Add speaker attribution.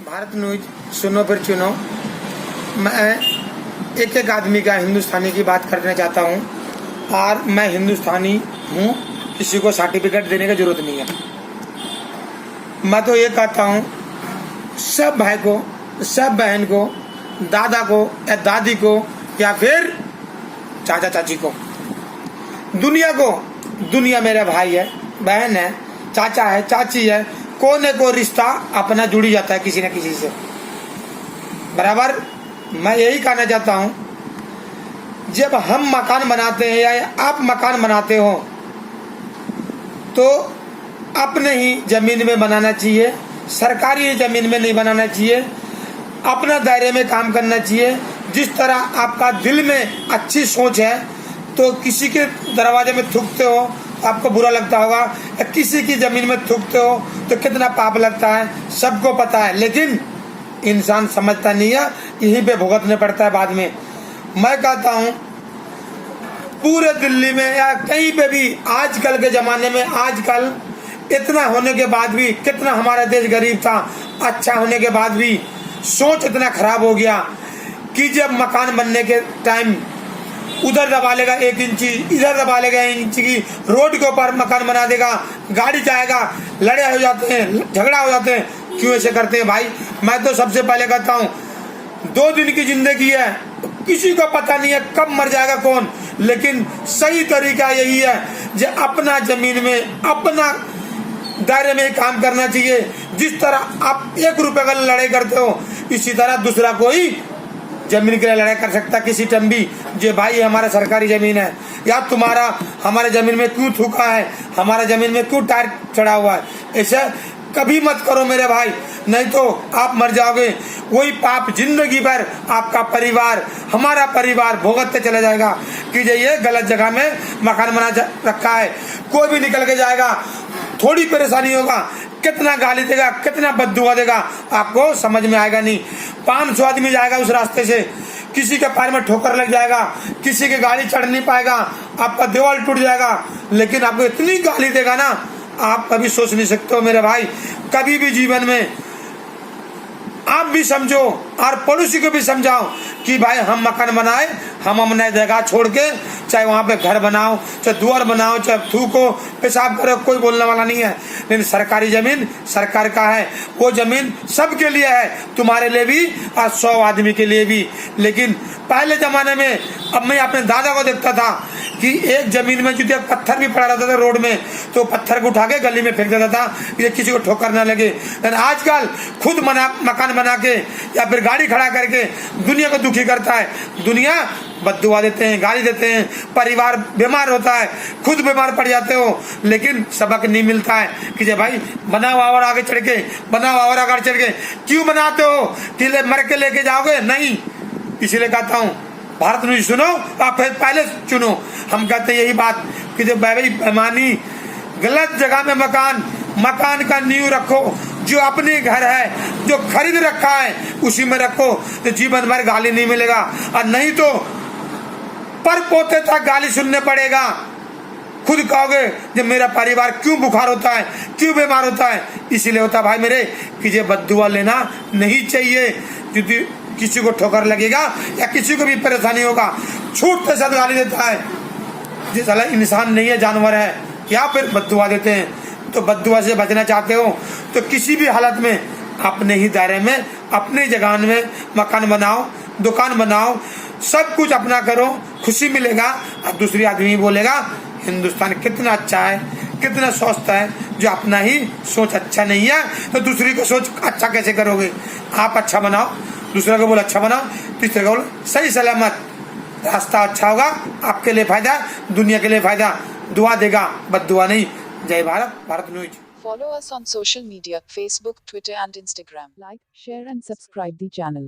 Speaker 1: Bharat news सुनो फिर चुनो। मैं एक एक आदमी का हिंदुस्तानी की बात करना चाहता हूँ और मैं हिंदुस्तानी हूँ, किसी को सर्टिफिकेट देने की जरूरत नहीं है। मैं तो ये कहता हूँ सब भाई को, सब बहन को, दादा को या दादी को या फिर चाचा चाची को, दुनिया मेरा भाई है, बहन है, चाचा है, चाची है, कोने को रिश्ता अपना जुड़ी जाता है किसी न किसी से बराबर। मैं यही कहना चाहता हूं, जब हम मकान बनाते हैं या आप मकान बनाते हो तो अपने ही जमीन में बनाना चाहिए, सरकारी जमीन में नहीं बनाना चाहिए, अपना दायरे में काम करना चाहिए। जिस तरह आपका दिल में अच्छी सोच है तो किसी के दरवाजे में थूकते हो आपको बुरा लगता होगा, या किसी की जमीन में थूकते हो तो कितना पाप लगता है, सबको पता है, लेकिन इंसान समझता नहीं है, यहीं पे भुगतने पड़ता है बाद में। मैं कहता हूँ पूरे दिल्ली में या कहीं पे भी आजकल के जमाने में, आजकल इतना होने के बाद भी, कितना हमारा देश गरीब था, अच्छा होने के बाद भी सोच इतना खराब हो गया कि जब मकान बनने के टाइम उधर दबा लेगा 1 इंची, इधर दबा लेगा 1 इंची की, रोड के ऊपर मकान बना देगा, गाड़ी जाएगा, लड़ाई हो जाते हैं, झगड़ा हो जाते हैं। क्यों ऐसे करते हैं भाई? मैं तो सबसे पहले कहता हूँ 2 दिन की जिंदगी है, किसी को पता नहीं है कब मर जाएगा कौन, लेकिन सही तरीका यही है जो अपना जमीन में, अपना दायरे में काम करना चाहिए। जिस तरह आप 1 रुपए का लड़ाई करते हो, इसी तरह दूसरा कोई जमीन के लिए लड़ाई कर सकता। किसी टम्बी जो भाई हमारा सरकारी जमीन है, या तुम्हारा हमारे जमीन में क्यों थूका है, हमारा जमीन में क्यों टायर चढ़ा हुआ है, ऐसा कभी मत करो मेरे भाई, नहीं तो आप मर जाओगे। वही पाप जिंदगी भर आपका परिवार, हमारा परिवार भुगतते चला जाएगा कि ये गलत जगह में मकान बना रखा है। कोई भी निकल के जाएगा, थोड़ी परेशानी होगा, कितना गाली देगा, कितना बद्दुआ देगा, आपको समझ में आएगा नहीं। 500 आदमी जाएगा उस रास्ते से, किसी के पैर में ठोकर लग जाएगा, किसी की गाड़ी चढ़ नहीं पाएगा, आपका दीवार टूट जाएगा, लेकिन आपको इतनी गाली देगा ना, आप कभी सोच नहीं सकते हो मेरे भाई। कभी भी जीवन में आप भी समझो और पड़ोसी को भी समझाओ कि भाई हम मकान बनाए, हम अपने जगह छोड़ के, चाहे वहाँ पे घर बनाओ, चाहे द्वार बनाओ, चाहे थूको, पेशाब करो, कोई बोलने वाला नहीं है। लेकिन सरकारी जमीन सरकार का है, वो जमीन सबके लिए है, तुम्हारे लिए भी और 100 आदमी के लिए भी। लेकिन पहले जमाने में, अब मैं अपने दादा को देखता था कि एक जमीन में जो पत्थर भी पड़ा रहता था रोड में, तो पत्थर को उठा के गली में फेंक देता था कि किसी को ठोकर ना लगे। लेकिन आजकल खुद मकान बना के या फिर गाड़ी खड़ा करके दुनिया को दुखी करता है। दुनिया बद्दुआ देते हैं, गाली देते हैं, परिवार बीमार होता है, खुद बीमार पड़ जाते हो, लेकिन सबक नहीं मिलता है कि भाई बनाओ और आगे चढ़ के, बनाओ और आगे चढ़ के। क्यों बनाते हो कि मर के लेके जाओगे? नहीं, इसीलिए कहता हूँ भारत न्यूज सुनो आप फिर पहले चुनो। हम कहते हैं यही बात कि जब भाई बेईमानी, गलत जगह में मकान का नींव रखो, जो अपने घर है, जो खरीद रखा है उसी में रखो, तो जीवन भर गाली नहीं मिलेगा, और नहीं तो पर पोते तक गाली सुनने पड़ेगा। खुद कहोगे जब मेरा परिवार क्यों बुखार होता है, क्यों बीमार होता है, इसीलिए होता है भाई मेरे कि ये बद्दुआ लेना नहीं चाहिए। क्योंकि किसी को ठोकर लगेगा या किसी को भी परेशानी होगा, छूटते साथ गाली देता है, ये साला इंसान नहीं है, जानवर है, या फिर बद्दुआ देते हैं। तो बद्दुआ से बचना चाहते हो तो किसी भी हालत में अपने ही दायरे में, अपने जगह में मकान बनाओ, दुकान बनाओ, सब कुछ अपना करो, खुशी मिलेगा। और दूसरी आदमी बोलेगा हिंदुस्तान कितना अच्छा है, कितना स्वस्थ है। जो अपना ही सोच अच्छा नहीं है तो दूसरी को सोच अच्छा कैसे करोगे? आप अच्छा बनाओ, दूसरा को बोल अच्छा बनाओ, तीसरे को बोल सही सलामत रास्ता अच्छा होगा, आपके लिए फायदा, दुनिया के लिए फायदा, दुआ देगा, बद्दुआ नहीं। जय Bharat, Bharat news.
Speaker 2: Follow us on social media, Facebook, Twitter and Instagram.
Speaker 3: Like, share and subscribe the channel.